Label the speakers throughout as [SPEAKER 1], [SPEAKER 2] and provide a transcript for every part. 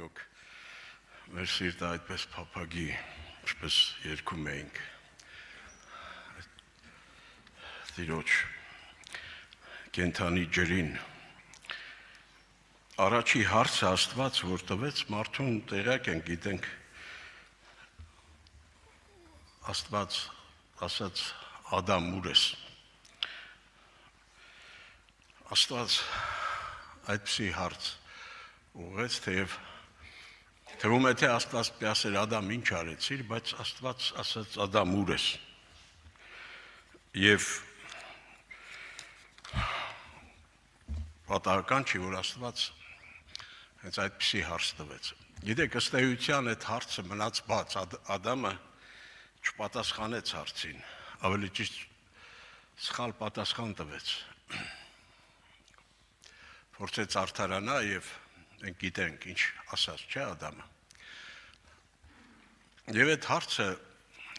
[SPEAKER 1] իրոք մեր սիրտը այդպես փափագի, ինչպես երգում էինք Տիրոջ կենթանի ջրին։ Առաջի հարցը Աստված, որ տվեց մարդուն տեղյակ են գիտենք, Աստված ասաց Ադամ ուր ես։ Աստված այդպիսի հարց ուղղեց, թեև թվում է թե Աստված ասել Ադամ ինչ արեցիր, բայց Աստված ասաց Ադամ ուր ես։ Եվ պատահական չի, որ Աստված հենց այդպիսի հարց տվեց։ Գիտեք, ըստ էության այդ հարցը մնաց բաց, Ադամը չպատասխանեց հարցին, ավելի ճիշտ սխալ պատասխան տվեց։ Փորձեց արդարանա եւ մենք գիտենք ինչ ասաց, չէ՞ Ադամը։ Եվ այդ հարցը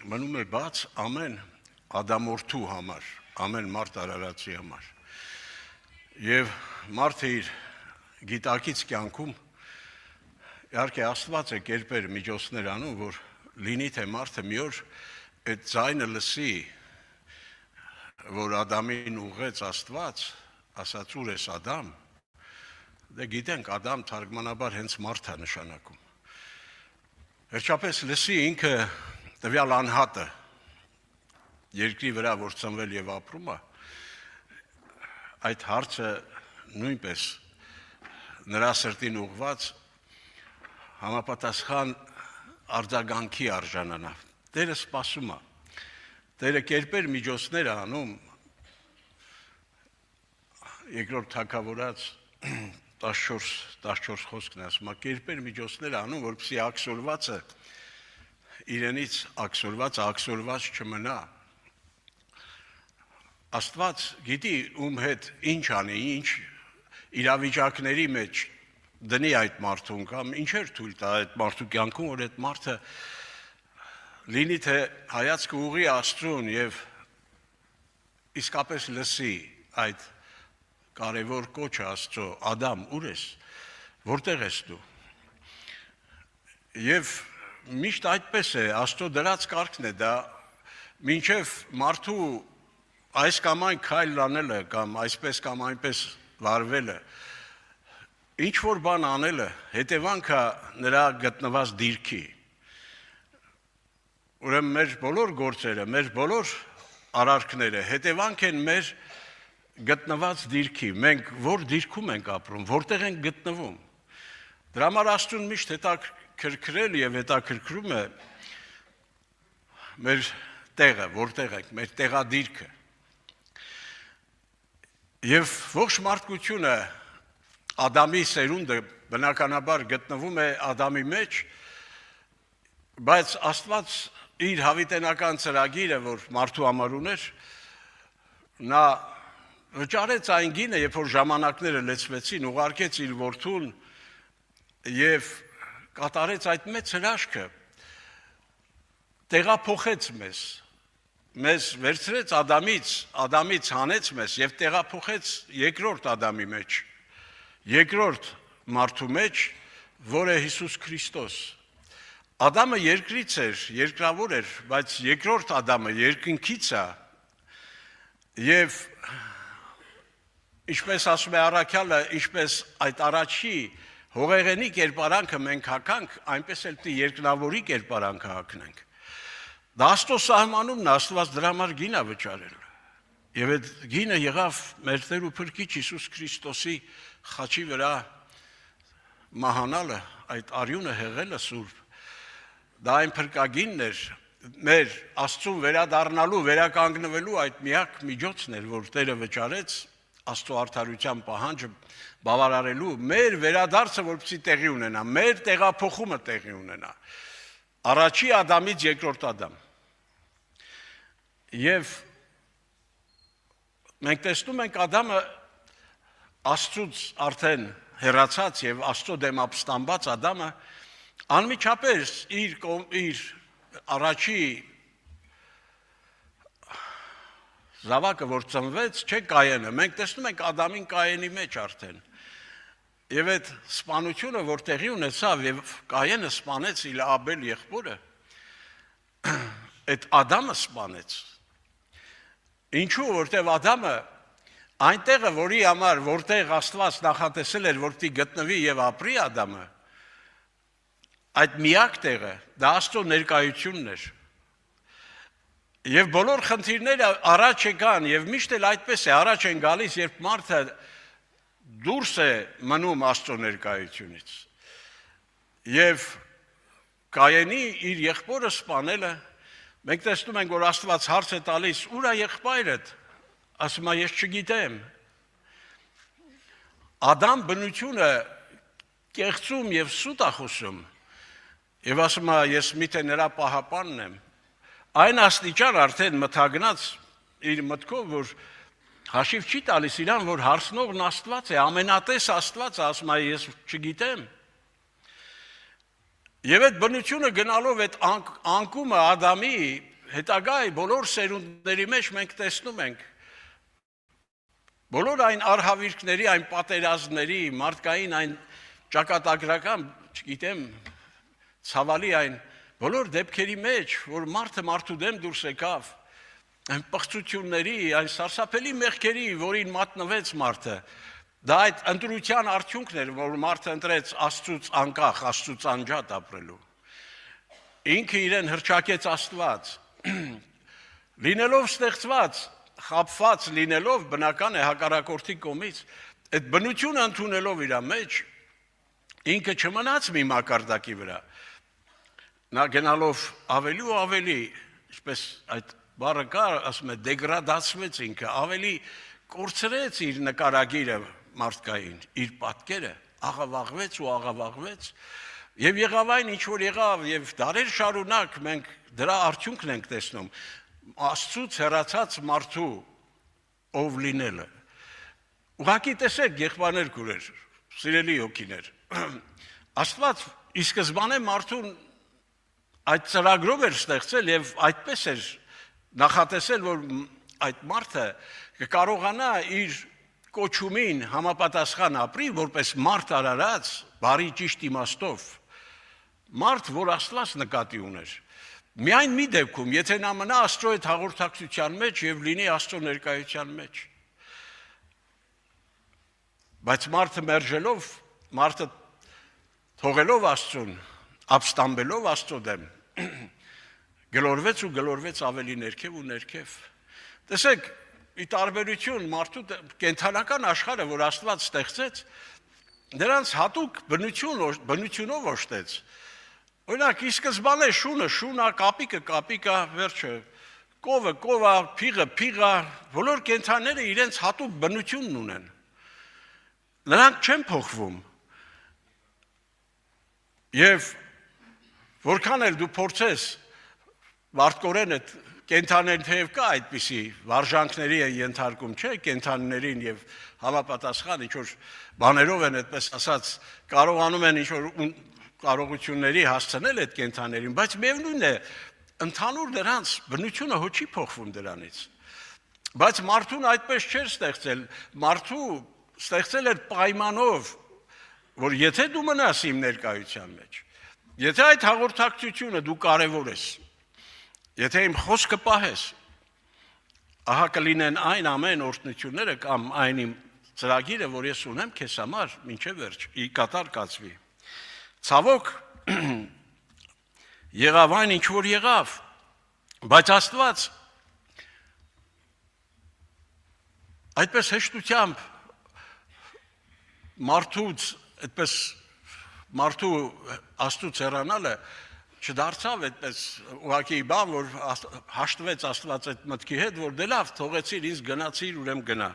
[SPEAKER 1] մնում է բաց ամեն ադամորդու համար, ամեն մարդ արարածի համար։ Եվ մարդը իր գիտակից կյանքում իհարկե Աստված է կերպեր միջոցներ անում, որ լինի թե մարդը մի օր այդ ձայնը լսի, որ Ադամին ուղղեց Աստված, ասաց ուր ես Ադամ, դե գիտենք Ադամ թարգմանաբար հենց մարդ է նշանակում։ Վերջապես լսի ինքը տվյալ անհատը երկրի վրա, որ ծնվել եւ ապրում է, այդ հարցը նույնպես նրա սրտին ուղված համապատասխան արձագանքի արժանանա։ Տերը սպասում է, Տերը կերպեր միջոցներ է անում, երկրորդ թագավորաց 14 խոսքն ասում է, կերպեր միջոցներ անում, որպեսզի աքսորվածը իրենից աքսորված չմնա։ Աստված գիտի ում հետ ինչ անի, ինչ իրավիճակների մեջ դնի այդ մարդուն կամ ինչեր թույլ տա այդ մարդու կյանքում, որ այդ մարդը լինի թե հայացքը ուղղի Աստծուն եւ իսկապես լսի այդ կարևոր կոչը Աստծո, Ադամ, ուր ես, որտեղ ես դու։ Եվ միշտ այդպես է, Աստծո դրած կարգն է դա, մինչև մարդու այս կամ այն քայլ անելը կամ այսպես կամ այնպես վարվելը, ինչ որ բան անելը, հետևանքը նրա գտնված դիրքի։ Ուրեմն մեր բոլոր գործերը, մեր բոլոր արարքները հետևանք են մեր գտնված դիրքի, մենք որ դիրքում ենք ապրում, որտեղ ենք գտնվում։ Դրա համար Աստծուն միշտ հետաքրքրել եւ հետաքրքրում է մեր տեղը, որտեղ ենք, մեր տեղադիրքը։ Եվ ողջ մարդկությունը Ադամի սերունդը բնականաբար գտնվում է Ադամի մեջ, բայց Աստված իր հավիտենական ծրագիրը, որ մարդու համար ուներ, նա վճարեց այն գինը, երբ որ ժամանակները լեցվեցին, ուղարկեց իր որդուն եւ կատարեց այդ մեծ հրաշքը, տեղափոխեց մեզ վերցրեց Ադամից հանեց մեզ եւ տեղափոխեց երկրորդ Ադամի մեջ, երկրորդ մարդու մեջ, որ է Հիսուս Քրիստոս։ Ադամը երկրից էր, երկրավոր էր, բայց երկրորդ Ադամը երկնքից է եւ ինչպես ասում է առաքյալը, ինչպես այդ առաջի հողեղենի կերպարանքը մենք հագանք, այնպես էլ պիտի երկնավորի կերպարանքը հագնենք։ Դա Աստծո սահմանումն է, Աստված դրա համար գին է վճարել։ Եվ այդ գինը եղավ մեր Տեր ու Փրկիչ Հիսուս Քրիստոսի խաչի վրա մահանալը, այդ արյունը հեղելը սուրբ։ Դա այն փրկագինն էր, մեր Աստծուն վերադառնալու, վերականգնվելու այդ միակ միջոցն էր, որ Տերը վճարեց Աստծո արդարության պահանջը բավարարելու, մեր վերադարձը որպեսզի տեղի ունենա, մեր տեղափոխումը տեղի ունենա։ Առաջի Ադամից երկրորդ Ադամ։ Եվ մենք տեսնում ենք Ադամը Աստծուց արդեն հեռացած եւ Աստծո դեմ ապստամբած Ադամը անմիջապես իր առաջի զավակը, որ ծնվեց, չէ Կայենը, մենք տեսնում ենք Ադամին Կայենի մեջ արդեն։ Եվ այդ սպանությունը, որ տեղի ունեցավ, եւ Կայենը սպանեց իր Աբել եղբորը, այդ Ադամը սպանեց։ Ինչու, որտեղ Ադամը այնտեղը, որի համար, որտեղ Աստված նախատեսել էր, որ պիտի գտնվի եւ ապրի Ադամը, այդ միակ տեղը դա Աստծո ներկայությունն էր։ Եվ բոլոր խնդիրները առաջ եկան եւ միշտ էլ այդպես է, առաջ են գալիս, երբ մարդը դուրս է մնում Աստծո ներկայությունից։ Եվ Կայենի իր եղբորը սպանելը, մենք տեսնում ենք, որ Աստված հարց է տալիս, ուր է եղբայրդ, ասում է, ես չգիտեմ։ Ադամ բնությունը կեղծում եւ սուտ է խոսում, եւ ասում է, ես միթե նրա պահապանն եմ։ Այն աստիճան արդեն մթագնաց իր մտքով, որ հաշիվ չի տալիս իրան, որ հարցնողն Աստված է, ամենատես Աստված է, ասում է, ես չգիտեմ։ Եվ այդ բնությունը գնալով այդ անկումը Ադամի հետագայ բոլոր սերունդների մեջ մենք տեսնում ենք բոլոր այն արհավիրքների, այն պատերազմների, մարդկային այն ճակատագրական, չգիտեմ, ցավալի այն բոլոր դեպքերի մեջ, որ մարդը մարդու դեմ դուրս եկավ, այն պղծությունների, այն սարսափելի մեղքերի, որին մատնվեց մարդը, դա այդ ընտրության արդյունքն էր, որ մարդը ընտրեց Աստծուց անկախ, Աստծուց անջատ ապրելու։ Ինքը իրեն հռչակեց Աստված, լինելով ստեղծված, խաբված լինելով, բնական է հակառակորդի կողմից, այդ բնությունը ընդունելով իր մեջ, ինքը չմնաց մի մակարդակի վրա, նա գնալով ավելի ու ավելի, ինչպես այդ բառը կա, ասում է, դեգրադացվեց ինքը, ավելի կորցրեց իր նկարագիրը մարդկային, իր պատկերը, աղավաղվեց ու աղավաղվեց, եւ եղավ այն, ինչ որ եղավ, եւ դարեր շարունակ մենք դրա արդյունքն ենք տեսնում, Աստծուց հեռացած մարդու ով լինելը։ Ուղղակի տեսեք, եղբայրներ քուրեր, սիրելի հոգիներ, Աստված ի սկզբանե մարդուն այդ ծրագրով էր ստեղծել եւ այդպես էր նախատեսել, որ այդ մարդը կկարողանա իր կոչումին համապատասխան ապրի, որպես մարդ արարած, բարի ճիշտ իմաստով, մարդ, որ Աստված նկատի ուներ։ Միայն մի դեպքում, եթե նա մնա Աստծո այդ հաղորդակցության մեջ եւ լինի Աստծո ներկայության մեջ։ Բայց մարդը մերժելով, մարդը թողելով Աստծուն, ապստամբելով Աստծո դեմ, գլորվեց ավելի ներքև ու ներքև։ Տեսեք, ի տարբերություն մարդու կենթանական աշխարհը, որ Աստված ստեղծեց, նրանց հատուկ բնությունով օժտեց։ Օրինակ, ի սկզբանե շունը, կապիկը, վերջը, կովը, փիղը, բոլոր կենդանիները իրենց հատուկ բնությունն ունեն։ Նրանք չեն փոխվում։ Եվ որքան էլ դու փորձես վարտկորեն այդ կենդանիներին թեև կա այդպիսի վարժանքների են ենթարկում, չէ, կենդանիներին եւ համապատասխան ինչ-որ բաներով են այդպես ասած կարողանում են ինչ-որ կարողությունների հասցնել այդ կենդանիներին, բայց միևնույն է, ընդհանուր նրանց բնությունը հոչի փոխվում դրանից։ Բայց մարդուն այդպես չէր ստեղծել, մարդու ստեղծել էր պայմանով, որ եթե դու մնաս իմ ներկայության մեջ, եթե այդ հաղորդակցությունը դու կարևորես, եթե իմ խոսքը պահես, ահա կլինեն այն ամեն օրհնությունները կամ այն իմ ծրագիրը, որ ես ունեմ քեզ համար, մինչև վերջ, ի կատար կացվի։ Ցավոք եղավ այն, ինչ որ եղավ, բայց Աստված այդպես հեշտությամբ մարդուց, այդպես մարդու Աստծուց հեռանալը չդարձավ այդպես ուղղակի բան, որ հաշտվեց Աստված այդ մտքի հետ, որ դե լավ, թողեցիր ինձ գնացիր, ուրեմն գնա։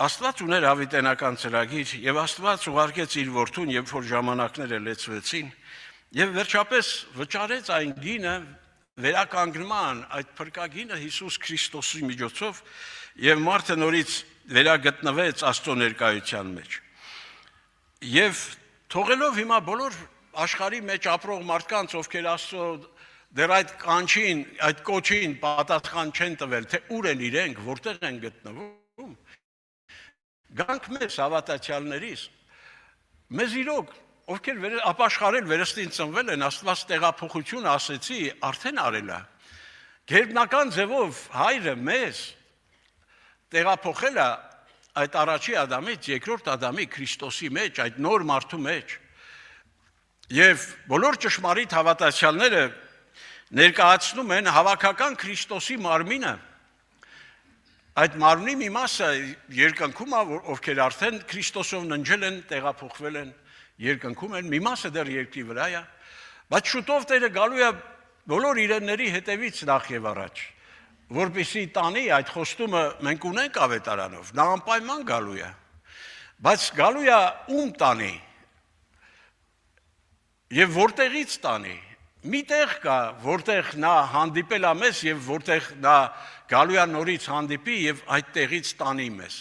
[SPEAKER 1] Աստված ուներ հավիտենական ծրագիր եւ Աստված ուղարկեց իր որդուն, երբ որ ժամանակները լեցվեցին, եւ վերջապես վճարեց այն գինը վերականգնման, այդ փրկագինը Հիսուս Քրիստոսի միջոցով եւ մարդը նորից վերագտնվեց Աստծո ներկայության մեջ։ Եվ թողելով հիմա բոլոր աշխարհի մեջ ապրող մարդկանց, ովքեր Աստծո դեռ այդ կանչին, այդ կոչին պատասխան չեն տվել, թե ուր են իրենք, որտեղ են գտնվում, գանք մեզ հավատացյալներիս, մեզ իրոք, ովքեր ապաշխարել վերստին ծնվել են, Աստված տեղափոխություն ասեցի, արդեն արել է։ Գերբնական ձևով հայրը մեզ տեղափոխել է այդ առաջի Ադամից, երկրորդ Ադամի Քրիստոսի մեջ, այդ նոր մարդու մեջ։ Եվ բոլոր ճշմարիտ հավատացյալները ներկայացնում են հավաքական Քրիստոսի մարմինը։ Այդ մարմնի մի մասը երկնքում է, ովքեր արդեն Քրիստոսով ննջել են, տեղափոխվել են, երկնքում են, մի մասը դեռ երկրի վրա է, բայց շուտով Տերը գալու է բոլոր իրենների հետևից նախ եւ առաջ, որպեսզի տանի այդ խոստումը մենք ունենք ավետարանով, նա անպայման գալու է, բայց գալու է ում տանի եւ որտեղից տանի։ Մի տեղ կա, որտեղ նա հանդիպել է մեզ եւ որտեղ նա գալու է նորից հանդիպի եւ այդ տեղից տանի մեզ։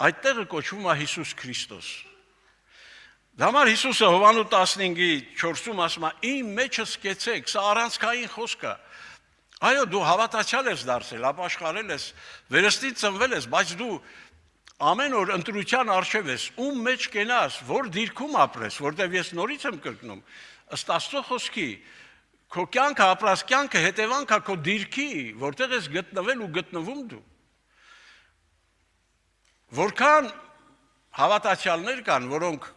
[SPEAKER 1] Այդ տեղը կոչվում է Հիսուս Քրիստոս։ Դա համար Հիսուսը Հովանու 15:4-ում ասում է. «Իմ մեջս կեցեք», սա առանցքային խոսք է։ Այո, դու հավատացյալ ես դարձել, ապաշխարել ես, վերստին ծնվել ես, բայց դու ամեն օր ընտրության առջև ես, ում մեջ կենաս, որ դիրքում ապրես, որտեղ ես նորից եմ կրկնում, ըստ Աստծո խոսքի, քո կյանքը, ապրած կյանքը հետևանք է քո դիրքի, որտեղ ես գտնվել ու գտնվում դու։ Որքան հավատացյալներ կան, որոնք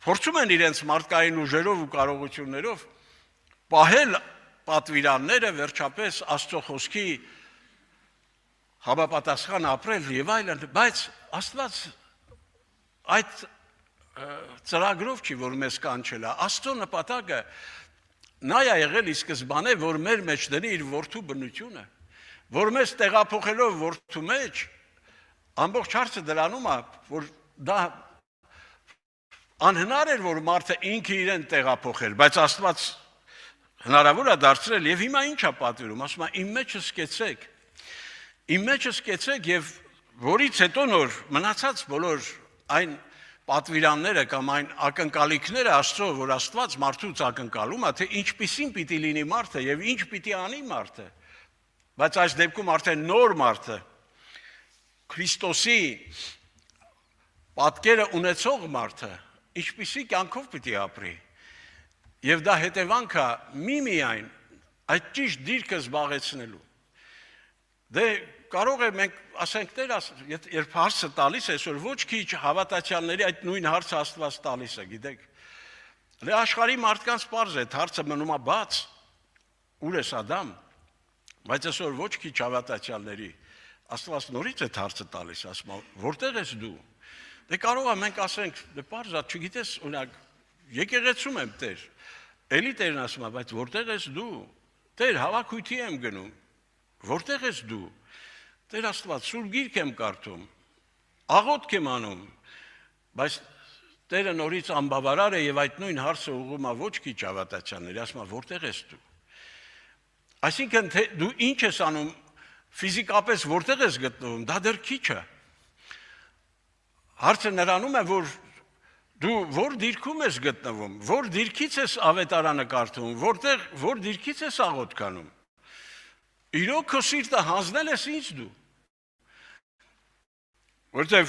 [SPEAKER 1] փորձում են իրենց մարդկային ուժերով ու կարողություններով պահել պատվիրանները, վերջապես Աստծո խոսքի համապատասխան ապրել եւ այլն, բայց Աստված այդ ծրագրով չի, որ մեզ կանչել է։ Աստծո նպատակը նա է եղել ի սկզբանե, որ մեր մեջ դնի իր որդու բնությունը, որ մեզ տեղափոխելով որդու մեջ, ամբողջ հարցը դրանում է, որ դա անհնար էր, որ մարդը ինքը իրեն տեղափոխեր, բայց Աստված հնարավոր է դարձրել եւ հիմա ինչ է պատվիրում, ասում է իմ մեջս կեցեք։ Իմ մեջս կեցեք եւ որից հետո նոր մնացած բոլոր այն պատվիրանները կամ այն ակնկալիքները Աստծո, որ Աստված մարդուց ակնկալում է, թե ինչպիսին պիտի լինի մարդը եւ ինչ պիտի անի մարդը, բայց այս դեպքում արդեն նոր մարդը, Քրիստոսի պատկերը ունեցող մարդը, ինչպիսի կյանքով պիտի ապրի, եւ դա հետևանք է միմիայն այդ ճիշտ դիրքը զբաղեցնելու։ Դե կարող է մենք ասենք Տեր, երբ հարցը տալիս է, որ ոչ քիչ հավատացյալների այդ նույն հարցը Աստված տալիս է, գիտեք։ Դե աշխարհի մարդկանց պարզ է, հարցը մնում է բաց, ուր ես Ադամ, բայց այսօր ոչ քիչ հավատացյալների Աստված նորից է հարցը տալիս, ասում է, որտեղ ես դու։ Դե կարող է մենք ասենք, դե պարզ է, չգիտես, օրինակ, եկեղեցում եմ Տեր, էլի Տերն ասում է, բայց որտեղ ես դու։ Տեր, հավաքույթի եմ գնում, որտեղ ես դու։ Տեր Աստված, Սուրբ Գիրք եմ կարդում, աղոթք եմ անում, բայց Տերը նորից անբավարար է եւ այդ նույն հարցը ուղղում է ոչ քիչ հավատացյալների, ասում է որտեղ ես դու։ Այսինքն դու ինչ ես անում, ֆիզիկապես որտեղ ես գտնվում, դա դեռ քիչ է։ Հարցը նրանում է, որ դու որ դիրքում ես գտնվում, որ դիրքից ես ավետարանը կարդում, որ դիրքից ես աղոթք անում։ Իրոք քո սիրտը հանձնել ես ինչ դու։ Որտեվ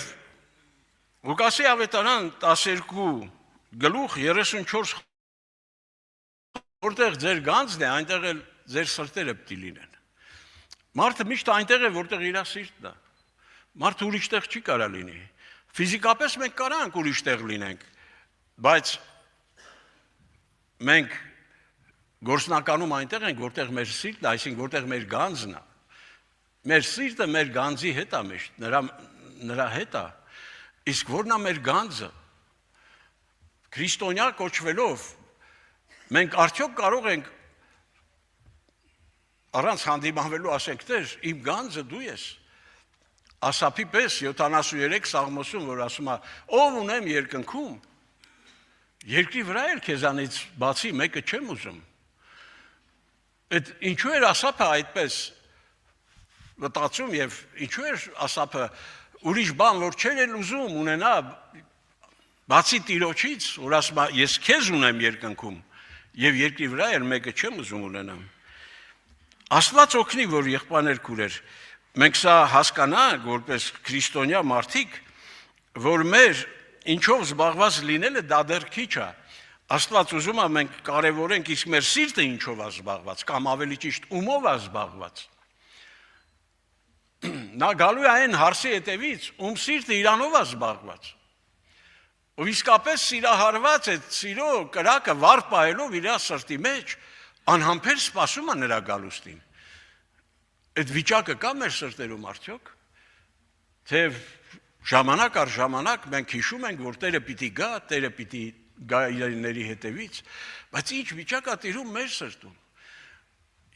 [SPEAKER 1] Ղուկասի ավետարան 12:34 որտեղ ձեր գանձն է, այնտեղ էլ ձեր սրտերը պիտի լինեն։ Մարդը միշտ այնտեղ է, որտեղ իր սիրտն է։ Մարդը ուրիշ տեղ չի կարա լինի։ Ֆիզիկապես մենք կարանք ուրիշ տեղ լինենք, բայց մենք գործնականում այնտեղ ենք, որտեղ մեր սիրտն է, այսինքն որտեղ մեր գանձն է։ Մեր սիրտը մեր գանձի հետ է միշտ, նրա հետ է։ Իսկ որն է մեր գանձը։ Քրիստոնյա կոչվելով մենք արդյոք կարող ենք առանց հանդիմանվելու ասենք Տեր, իմ գանձը դու ես։ Ասափի պես 73 Սաղմոսում, որ ասում է, ով ունեմ երկնքում, երկրի վրա էլ քեզանից բացի մեկը չեմ ուզում։ Այդ ինչու էր Ասափը այդպես մտածում եւ ինչու էր Ասափը ուրիշ բան որ չէր էլ ուզում ունենա բացի Տիրոջից, որ ասում է ես քեզ ունեմ երկնքում եւ երկրի վրա էլ մեկը չեմ ուզում ունենամ։ Աստված օգնի, որ եղբայրներ քուրեր մենք սա հասկանանք որպես քրիստոնյա մարդիկ, որ մեր ինչով զբաղված լինելը դա դեռ քիչ է։ Աստված ուզում է մենք կարևորենք, իսկ մեր սիրտը ինչով է զբաղված, կամ ավելի ճիշտ ումով է զբաղված։ Նա գալու է այն հարցի հետևից, ում սիրտը իրանով է զբաղված։ Ով իսկապես սիրահարված է սիրո կրակը վառ պահելով իր սրտի մեջ, անհամբեր սպասում է նրա գալուստին։ Այդ վիճակը կա մեր սրտերում արդյոք, թե ժամանակ առ ժամանակ մենք հիշում ենք, որ Տերը պիտի գա, Տերը պիտի գա իրների հետևից, բայց ինչ վիճակ է տիրում մեր սրտում։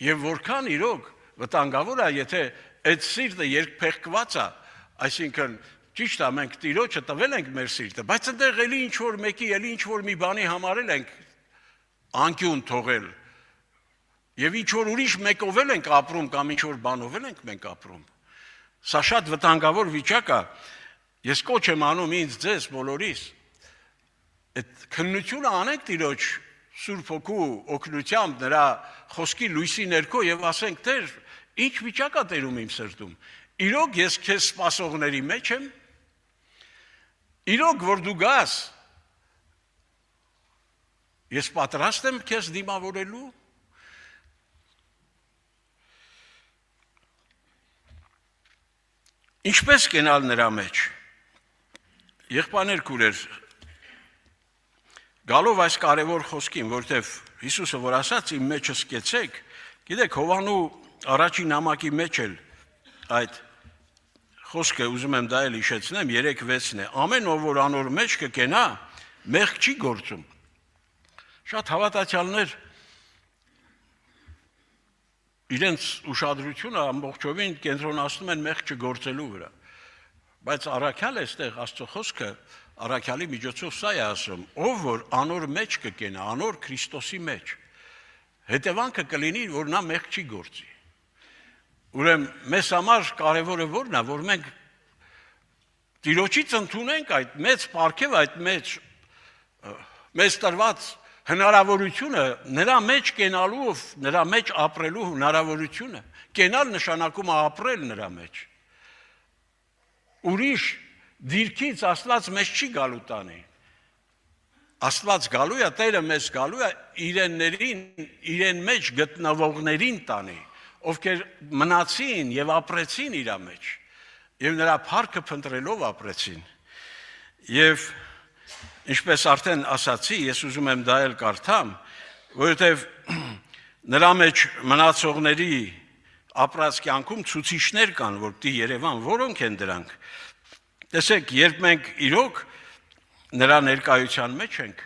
[SPEAKER 1] Եվ որքան իրոք վտանգավոր է, եթե այդ սիրտը երկփեղկված է, այսինքն ճիշտ է, մենք Տիրոջը տվել ենք մեր սիրտը, բայց այնտեղ էլի ինչ-որ մեկի, էլի ինչ-որ մի բանի համարել ենք անկյուն թողել, եւ ինչ-որ ուրիշ մեկով ենք ապրում կամ ինչ-որ բանով ենք մենք ապրում։ Սա շատ վտանգավոր վիճակ է։ Ես կոչ եմ անում ինձ, ձեզ, բոլորիս, այդ քննությունը անենք Տիրոջ Սուրբ Հոգու օգնությամբ, նրա խոսքի լույսի ներքո եւ ասենք, Տեր, ինչ վիճակ է տերում իմ սրտում։ Իրոք ես քեզ սպասողների մեջ եմ։ Իրոք որ դու գաս, ես պատրաստ եմ քեզ դիմավորելու։ Ինչպես կենալ նրա մեջ։ Եղբայրներ քուրեր, գալով այս կարևոր խոսքին, որտեվ Հիսուսը որ ասաց իմ մեջը սկեցեք, գիտեք Հովանու առաջին նամակի մեջ էլ այդ խոսքը ուզում եմ դա էլ հիշեցնեմ 3:6-ն է։ Ամեն ով որ անոր մեջ կկենա, մեղք չի գործում։ Շատ հավատացյալներ իրենց ուշադրությունը ամբողջովին կենտրոնացնում են մեղք չգործելու վրա։ Բայց առաքյալ էստեղ Աստծո խոսքը առաքյալի միջոցով սա է ասում, ով որ անոր մեջ կկենա, անոր Քրիստոսի մեջ, հետևանքը կլինի, որ նա մեղք չի գործի։ Ուրեմն մեզ համար կարևորը որն է, որ մենք Տիրոջից ընդունենք այդ մեծ պարգև, այդ մեծ տրված հնարավորությունը, նրա մեջ կենալով, նրա մեջ ապրելու հնարավորությունը։ Կենալ նշանակում է ապրել նրա մեջ։ Ուրիշ դիրքից Աստված մեզ չի գալու տանի։ Աստված գալու է, Տերը մեզ գալու է իրեն մեջ գտնվողներին տանի, ովքեր մնացին եւ ապրեցին իր մեջ, եւ նրա փառքը փնտրելով ապրեցին։ Եվ ինչպես արդեն ասացի, ես ուզում եմ դա էլ կարդամ, որովհետեւ նրա մեջ մնացողների ապրած կյանքում ցուցիչներ կան, որ պիտի երևան, որոնք են դրանք։ Տեսեք, երբ մենք իրոք նրա ներկայության մեջ ենք,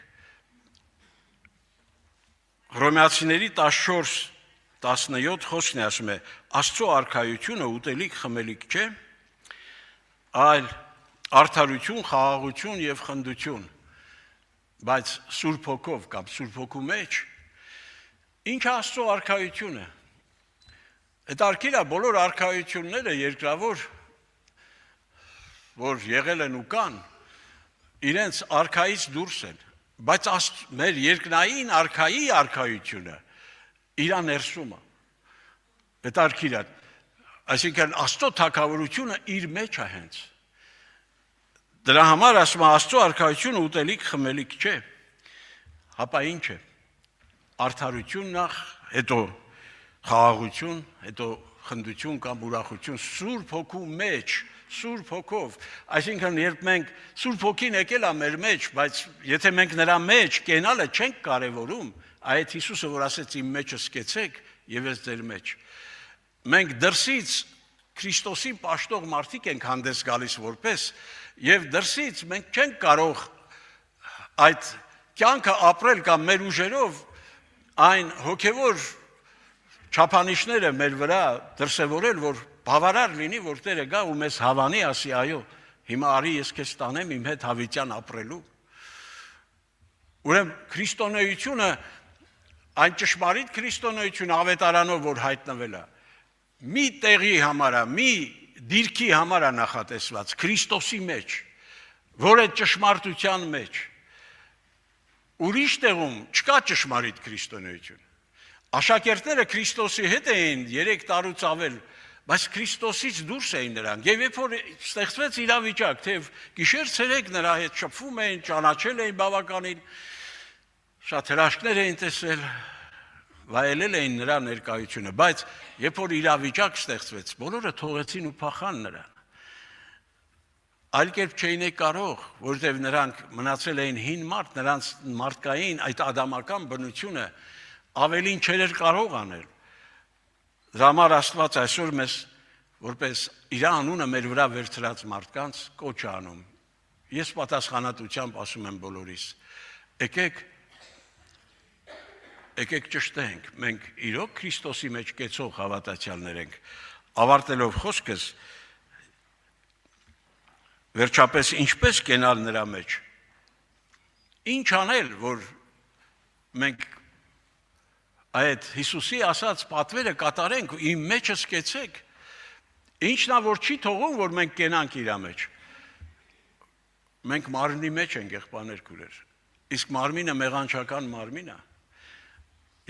[SPEAKER 1] Հռոմեացիների 14:17 խոսքն է ասում է. Աստծո արքայությունը ուտելիք խմելիք չէ, այլ արդարություն, խաղաղություն եւ խնդություն, բայց Սուրբ Հոգով կամ Սուրբ Հոգու մեջ ինչ է Աստծո արքայությունը։ Այդ արքիլա բոլոր արքայությունները երկրավոր որ եղել են ու կան, իրենց արքայից դուրս են, բայց մեր երկնային արքայի արքայությունը իրա ներսում է, այդ արքիլա, այսինքն Աստծո թագավորությունը իր մեջ է հենց, դրա համար ասում է Աստծո արքայությունը ուտելիք խմելիք չէ, հապա ինչ է, արդարություն նախ, հետո խաղաղություն, հետո խնդություն կամ ուրախություն, Սուրբ Հոգու մեջ, Սուրբ Հոգով, այսինքն երբ մենք Սուրբ Հոգին եկել է մեր մեջ, բայց եթե մենք նրա մեջ կենալը չենք կարևորում, այդ Հիսուսը որ ասեց իմ մեջը սկեցեք եւ ես ձեր մեջ, մենք դրսից Քրիստոսին պաշտող մարդիկ ենք հանդես գալիս որպես եւ դրսից մենք չենք կարող այդ կյանքը ապրել կամ մեր ուժերով այն հոգեվոր չափանիշները մեր վրա դրսևորել, որ բավարար լինի, որ Տերը գա ու մեզ հավանի, ասի, այո, հիմա արի ես քեզ տանեմ իմ հետ հավիտյան ապրելու։ Ուրեմն քրիստոնեությունը, այն ճշմարիտ քրիստոնեությունը ավետարանով որ հայտնվել է, մի տեղի համար է, մի դիրքի համար է նախատեսված, Քրիստոսի մեջ, որ է ճշմարտության մեջ։ Ուրիշ տեղում չկա ճշմարիտ քրիստոնեություն։ Աշակերտները Քրիստոսի հետ էին 3 տարուց ավել բայց Քրիստոսից դուրս էին նրանք։ Եվ երբ որ ստեղծվեց իրավիճակ, թե գիշեր ցերեկ նրա հետ շփվում էին, ճանաչել էին բավականին, շատ հրաշքներ էին տեսել, վայելել էին նրա ներկայությունը, բայց երբ որ իրավիճակ ստեղծվեց, բոլորը թողեցին ու փախան նրան։ Այլ կերպ չէին կարող, որովհետև նրանք մնացել էին հին մարդ, նրանց մարդկային այդ ադամական բնությունը ավելին չէր կարող անել։ Դրա համար Աստված այսօր մեզ որպես իր անունը մեր վրա վերցրած մարդկանց կոչ է անում։ Ես պատասխանատվությամբ ասում եմ բոլորիս. եկեք ճշտենք, մենք իրոք Քրիստոսի մեջ կեցող հավատացյալներ ենք։ Ավարտելով խոսքս, վերջապես ինչպես կենալ նրա մեջ։ Ինչ անել, որ մենք այդ Հիսուսի ասած պատվերը կատարենք ու իմ մեջը սկեցեք։ Ինչն է, որ չի թողում, որ մենք կենանք իր մեջ։ Մենք մարմնի մեջ ենք, եղբայրներ քույրեր։ Իսկ մարմինը մեղանչական մարմին է։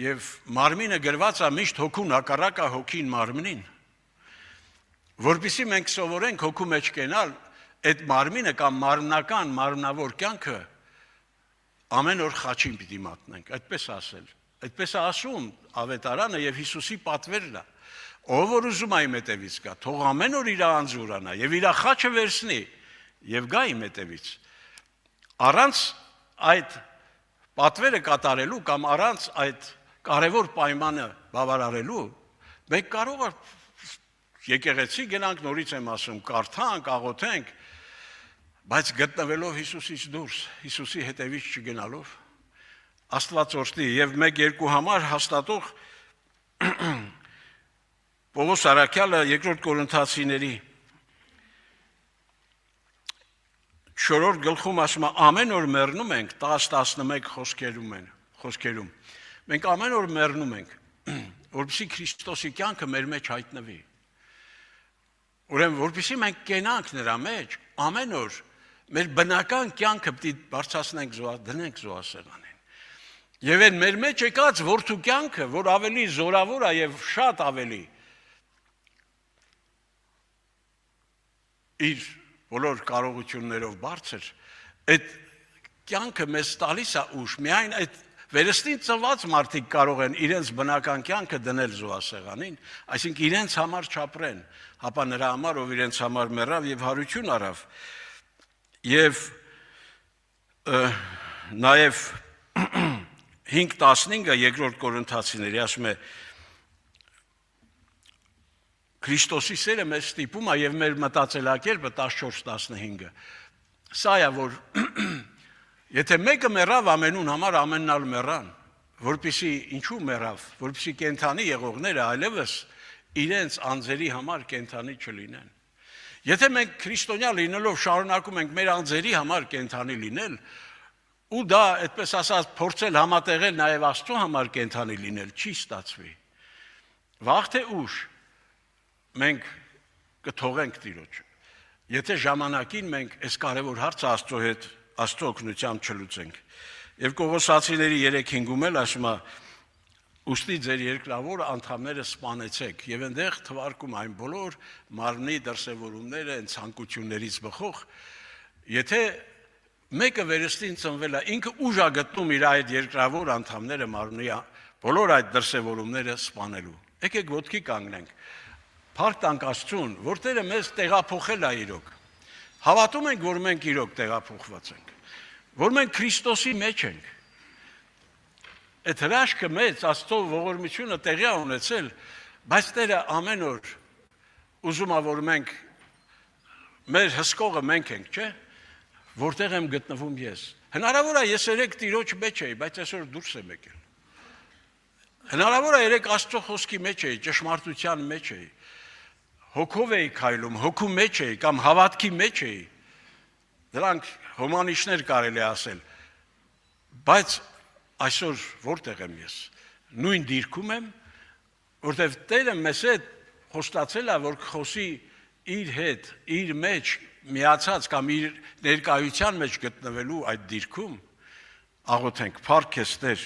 [SPEAKER 1] Եվ մարմինը գրված է միշտ հոգուն հակառակ է հոգին մարմնին։ Որպեսզի մենք սովորենք հոգու մեջ կենալ, այդ մարմինը կամ մարմնական, մարմնավոր կյանքը ամեն օր խաչին պիտի մատնենք, այդպես ասել։ Այդպես է ասում Ավետարանը եւ Հիսուսի պատվերն է։ Ով որ ուզում է իմ հետևից գա, թող ամեն օր իր անձուրանա եւ իր խաչը վերցնի եւ գա իմ հետևից։ Առանց այդ պատվերը կատարելու կամ առանց այդ կարևոր պայմանը բավարարելու, մենք կարող ենք եկեղեցի գնանք, նորից եմ ասում, կարդանք, աղոթենք, բայց գտնվելով Հիսուսից դուրս, Հիսուսի հետևից չգնալով, Աստված օրհնի եւ 1-2 համար հաստատող Պողոս Արաքյալը 2 Կորինթացիների 4-րդ գլխում ասում է ամեն օր մեռնում ենք 10-11 խոսքերում։ Մենք ամեն օր մեռնում ենք, որպեսզի Քրիստոսի կյանքը մեր մեջ հայտնվի։ Ուրեմն որպեսզի մենք կենանք նրա մեջ, ամեն օր մեր բնական կյանքը պիտի բարձրացնենք, դնենք զոհասեղանին։ Եվ այն մեր մեջ եկած որդու կյանքը, որ ավելի զորավոր է եւ շատ ավելի իր բոլոր կարողություններով բարձր, այդ կյանքը մեզ տալիս է ուժ, միայն այդ վերստին ծնված մարդիկ կարող են իրենց բնական կյանքը դնել զոհասեղանին, այսինքն իրենց համար չապրեն, հապա նրա համար, ով իրենց համար մեռավ եւ հարություն արավ։ Եվ նաեւ 5:15-ը 2 Կորինթացիների ասում է Քրիստոսի սերը մեզ ստիպում է եւ մեր մտածելակերպը 14:15-ը։ Սա է, որ եթե մեկը մեռավ ամենուն համար, ամենն ալ մեռան, որպեսզի ինչու մեռավ, որպեսզի կենթանի եղողները այլևս իրենց անձերի համար կենթանի չլինեն։ Եթե մենք քրիստոնյա լինելով շարունակում ենք մեր անձերի համար կենթանի լինել, ու դա, այդպես ասած, փորձել համատեղել նաև Աստծո համար կենթանի լինել, չի ստացվի։ Վաղ թե ուշ մենք կթողենք Տիրոջը։ Եթե ժամանակին մենք այս կարևոր հարցը Աստծո հետ, Աստծո օգնությամբ չլուծենք։ Եվ Կողոսացիների 3:5-ում էլ ասում է. Ուստի ձեր երկրավոր անդամները սպանեցեք եւ այնտեղ թվարկում այն բոլոր մարմնի դրսևորումները, այն ցանկություններից բխող, եթե մեկը վերստին ծնվել է, ինքը ուժ է գտնում իր այդ երկրավոր անդամները մարմնի բոլոր այդ դրսևորումները սպանելու։ Եկեք ոտքի կանգնենք։ Փառք տանք Աստծուն, որ Տերը մեզ տեղափոխել է իրոք։ Հավատում ենք, որ մենք իրոք տեղափոխված ենք, որ մենք Քրիստոսի մեջ ենք։ Այդ հրաշքը մեծ Աստծո ողորմությունը տեղի ունեցել, բայց Տերը ամեն օր ուզում է, որ մենք մեր հսկողը մենք ենք, չէ՞։ Որտեղ եմ գտնվում ես։ Հնարավոր է ես երեք Տիրոջ մեջ էի, բայց այսօր դուրս եմ եկել։ Հնարավոր է երեք Աստծո խոսքի մեջ էի, ճշմարտության մեջ էի։ Հոգով էի քայլում, հոգու մեջ էի կամ հավատքի մեջ էի։ Դրանք հոմանիշներ կարելի է ասել։ Բայց այսօր որտեղ եմ ես։ Նույն դիրքում եմ, որտեղ Տերը մեզ հետ խոստացել է, որ խոսի իր հետ, իր մեջ միացած կամ իր ներկայության մեջ գտնվելու այդ դիրքում աղոթենք, փառք քեզ Տեր։